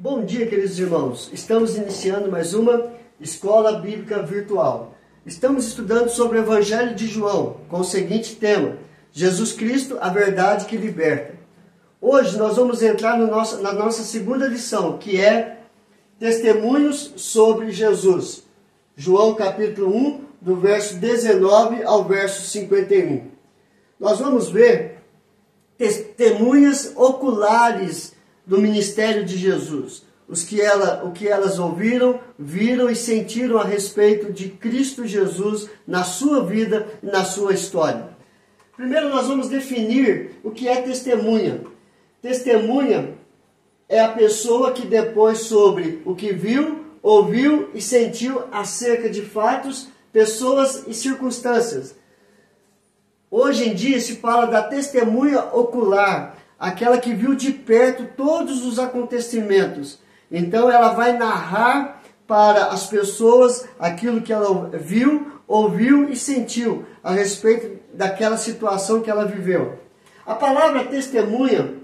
Bom dia, queridos irmãos. Estamos iniciando mais uma Escola Bíblica Virtual. Estamos estudando sobre o Evangelho de João, com o seguinte tema: Jesus Cristo, a verdade que liberta. Hoje nós vamos entrar na nossa segunda lição, que é Testemunhos sobre Jesus. João capítulo 1, do verso 19 ao verso 51. Nós vamos ver testemunhas oculares do ministério de Jesus. O que elas ouviram, viram e sentiram a respeito de Cristo Jesus na sua vida e na sua história. Primeiro nós vamos definir o que é testemunha. Testemunha é a pessoa que depois sobre o que viu, ouviu e sentiu acerca de fatos, pessoas e circunstâncias. Hoje em dia se fala da testemunha ocular, aquela que viu de perto todos os acontecimentos. Então ela vai narrar para as pessoas aquilo que ela viu, ouviu e sentiu a respeito daquela situação que ela viveu. A palavra testemunha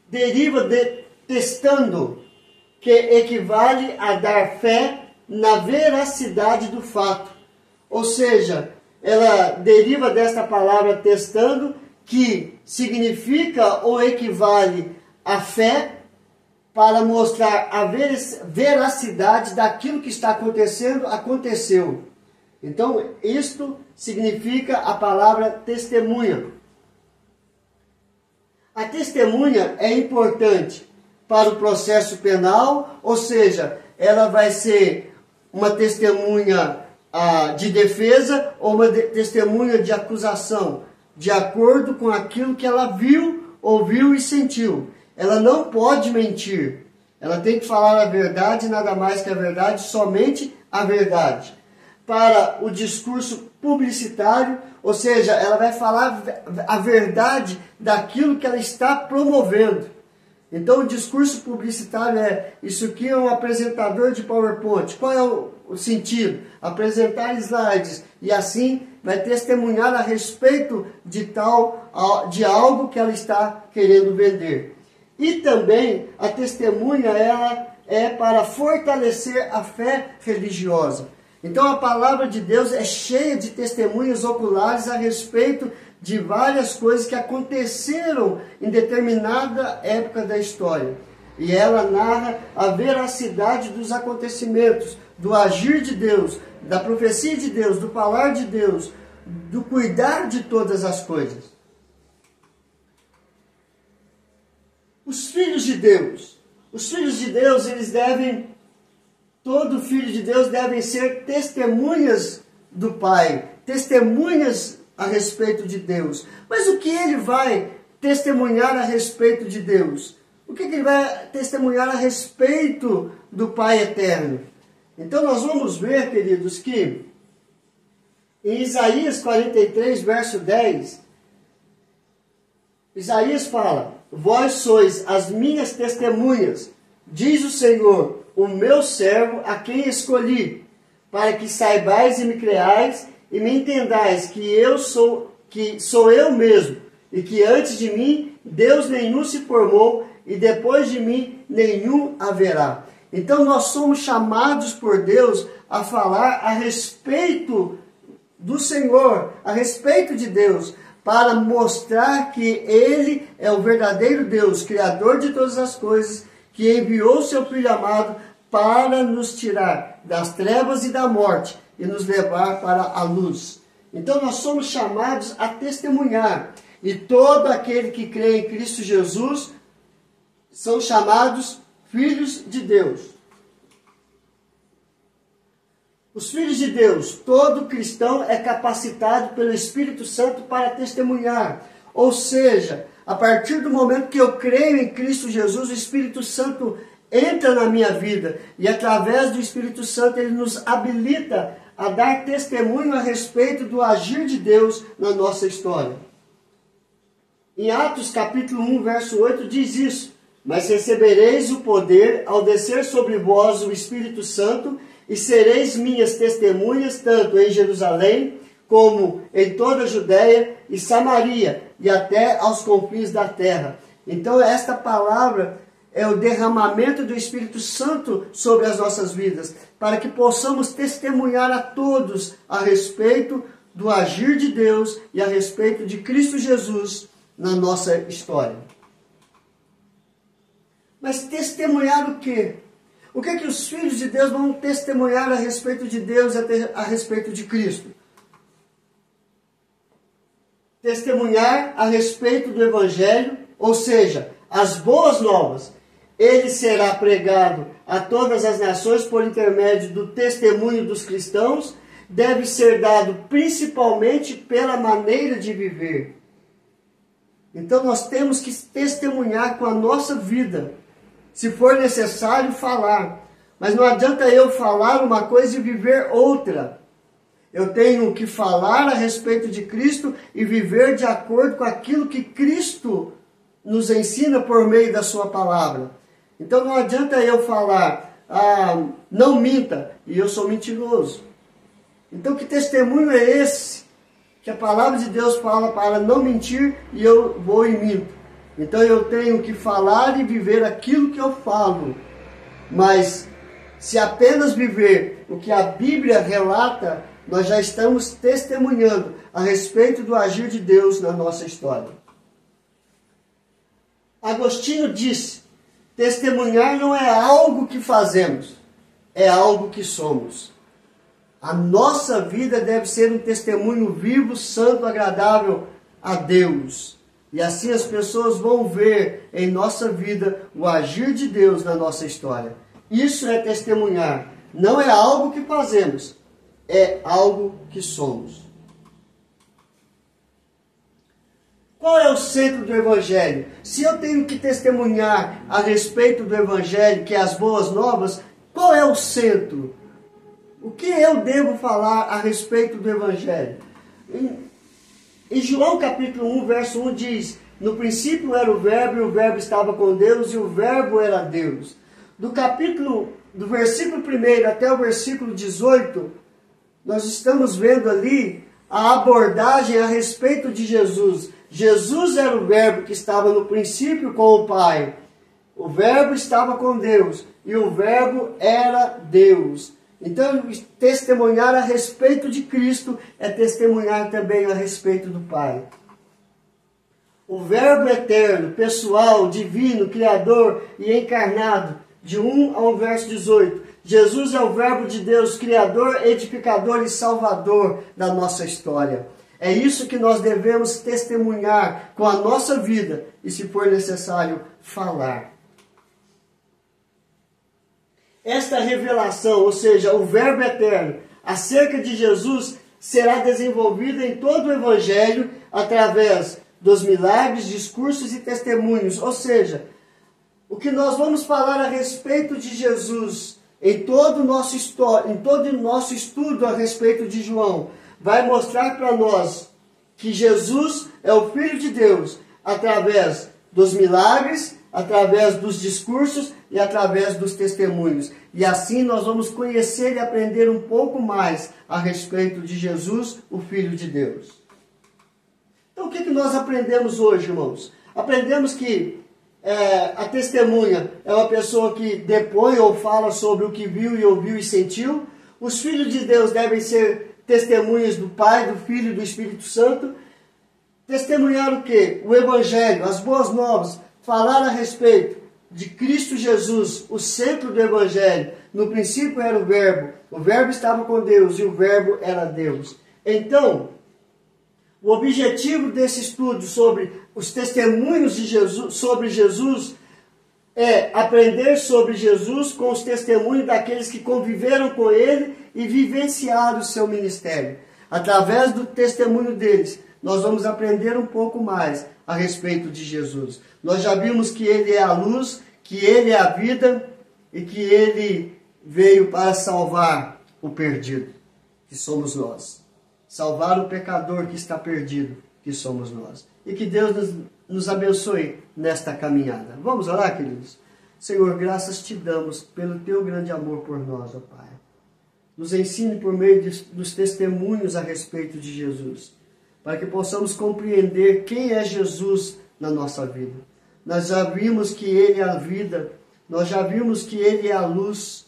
deriva de testando, que equivale a dar fé na veracidade do fato. Ou seja, ela deriva desta palavra testando, que significa ou equivale a fé para mostrar a veracidade daquilo que está acontecendo, aconteceu. Então, isto significa a palavra testemunha. A testemunha é importante para o processo penal, ou seja, ela vai ser uma testemunha de defesa ou uma testemunha de acusação, de acordo com aquilo que ela viu, ouviu e sentiu. Ela não pode mentir. Ela tem que falar a verdade, nada mais que a verdade, somente a verdade. Para o discurso publicitário, ou seja, ela vai falar a verdade daquilo que ela está promovendo. Então o discurso publicitário isso aqui é um apresentador de PowerPoint. Qual é o sentido? Apresentar slides e assim vai testemunhar a respeito de algo que ela está querendo vender. E também a testemunha ela é para fortalecer a fé religiosa. Então a palavra de Deus é cheia de testemunhas oculares a respeito de várias coisas que aconteceram em determinada época da história. E ela narra a veracidade dos acontecimentos, do agir de Deus, da profecia de Deus, do falar de Deus, do cuidar de todas as coisas. Os filhos de Deus, todo filho de Deus devem ser testemunhas do Pai, testemunhas a respeito de Deus. Mas o que ele vai testemunhar a respeito de Deus? O que ele vai testemunhar a respeito do Pai eterno? Então nós vamos ver, queridos, que em Isaías 43, verso 10, Isaías fala: vós sois as minhas testemunhas, diz o Senhor, o meu servo a quem escolhi, para que saibais e me creais e me entendais que sou eu mesmo, e que antes de mim Deus nenhum se formou, e depois de mim nenhum haverá. Então nós somos chamados por Deus a falar a respeito do Senhor, a respeito de Deus, para mostrar que Ele é o verdadeiro Deus, Criador de todas as coisas, que enviou seu Filho amado para nos tirar das trevas e da morte e nos levar para a luz. Então nós somos chamados a testemunhar, e todo aquele que crê em Cristo Jesus são chamados filhos de Deus. Os filhos de Deus, todo cristão é capacitado pelo Espírito Santo para testemunhar. Ou seja, a partir do momento que eu creio em Cristo Jesus, o Espírito Santo entra na minha vida. E através do Espírito Santo ele nos habilita a dar testemunho a respeito do agir de Deus na nossa história. Em Atos capítulo 1, verso 8 diz isso: mas recebereis o poder ao descer sobre vós o Espírito Santo, e sereis minhas testemunhas, tanto em Jerusalém, como em toda a Judéia e Samaria, e até aos confins da terra. Então esta palavra é o derramamento do Espírito Santo sobre as nossas vidas, para que possamos testemunhar a todos a respeito do agir de Deus e a respeito de Cristo Jesus na nossa história. Mas testemunhar o quê? O que é que os filhos de Deus vão testemunhar a respeito de Deus e a respeito de Cristo? Testemunhar a respeito do Evangelho, ou seja, as boas novas. Ele será pregado a todas as nações por intermédio do testemunho dos cristãos, deve ser dado principalmente pela maneira de viver. Então nós temos que testemunhar com a nossa vida, se for necessário falar. Mas não adianta eu falar uma coisa e viver outra. Eu tenho que falar a respeito de Cristo e viver de acordo com aquilo que Cristo nos ensina por meio da sua palavra. Então não adianta eu falar, não minta, e eu sou mentiroso. Então que testemunho é esse? Que a palavra de Deus fala para não mentir e eu vou e minto. Então eu tenho que falar e viver aquilo que eu falo. Mas se apenas viver o que a Bíblia relata, nós já estamos testemunhando a respeito do agir de Deus na nossa história. Agostinho disse: testemunhar não é algo que fazemos, é algo que somos. A nossa vida deve ser um testemunho vivo, santo, agradável a Deus. E assim as pessoas vão ver em nossa vida o agir de Deus na nossa história. Isso é testemunhar. Não é algo que fazemos, é algo que somos. Qual é o centro do Evangelho? Se eu tenho que testemunhar a respeito do Evangelho, que é as boas novas, qual é o centro? O que eu devo falar a respeito do Evangelho? Em João capítulo 1, verso 1 diz: no princípio era o Verbo, e o Verbo estava com Deus, e o Verbo era Deus. Do versículo 1 até o versículo 18, nós estamos vendo ali a abordagem a respeito de Jesus. Jesus era o Verbo que estava no princípio com o Pai. O Verbo estava com Deus, e o Verbo era Deus. Então, testemunhar a respeito de Cristo é testemunhar também a respeito do Pai. O Verbo eterno, pessoal, divino, criador e encarnado, de 1 ao verso 18. Jesus é o Verbo de Deus, criador, edificador e salvador da nossa história. É isso que nós devemos testemunhar com a nossa vida e, se for necessário, falar. Esta revelação, ou seja, o Verbo eterno, acerca de Jesus, será desenvolvida em todo o Evangelho através dos milagres, discursos e testemunhos. Ou seja, o que nós vamos falar a respeito de Jesus em todo o nosso estudo a respeito de João, vai mostrar para nós que Jesus é o Filho de Deus através dos milagres, através dos discursos e através dos testemunhos. E assim nós vamos conhecer e aprender um pouco mais a respeito de Jesus, o Filho de Deus. Então o que nós aprendemos hoje, irmãos? Aprendemos que a testemunha é uma pessoa que depõe ou fala sobre o que viu e ouviu e sentiu. Os filhos de Deus devem ser testemunhas do Pai, do Filho e do Espírito Santo. Testemunhar o quê? O Evangelho, as boas novas. Falar a respeito de Cristo Jesus, o centro do Evangelho. No princípio era o Verbo estava com Deus e o Verbo era Deus. Então, o objetivo desse estudo sobre os testemunhos de Jesus, sobre Jesus, é aprender sobre Jesus com os testemunhos daqueles que conviveram com Ele e vivenciaram o seu ministério. Através do testemunho deles, nós vamos aprender um pouco mais a respeito de Jesus. Nós já vimos que Ele é a luz, que Ele é a vida e que Ele veio para salvar o perdido, que somos nós. Salvar o pecador que está perdido, que somos nós. E que Deus nos abençoe nesta caminhada. Vamos orar, queridos? Senhor, graças te damos pelo teu grande amor por nós, ó Pai. Nos ensine por meio dos testemunhos a respeito de Jesus, para que possamos compreender quem é Jesus na nossa vida. Nós já vimos que Ele é a vida, nós já vimos que Ele é a luz,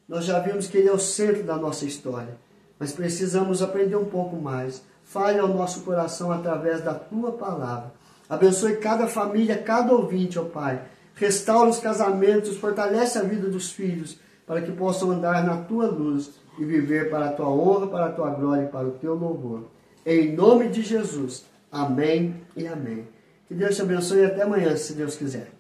nós já vimos que Ele é o centro da nossa história. Mas precisamos aprender um pouco mais. Fale ao nosso coração através da Tua palavra. Abençoe cada família, cada ouvinte, ó Pai. Restaura os casamentos, fortalece a vida dos filhos, para que possam andar na Tua luz e viver para a Tua honra, para a Tua glória e para o Teu louvor. Em nome de Jesus. Amém e amém. Que Deus te abençoe e até amanhã, se Deus quiser.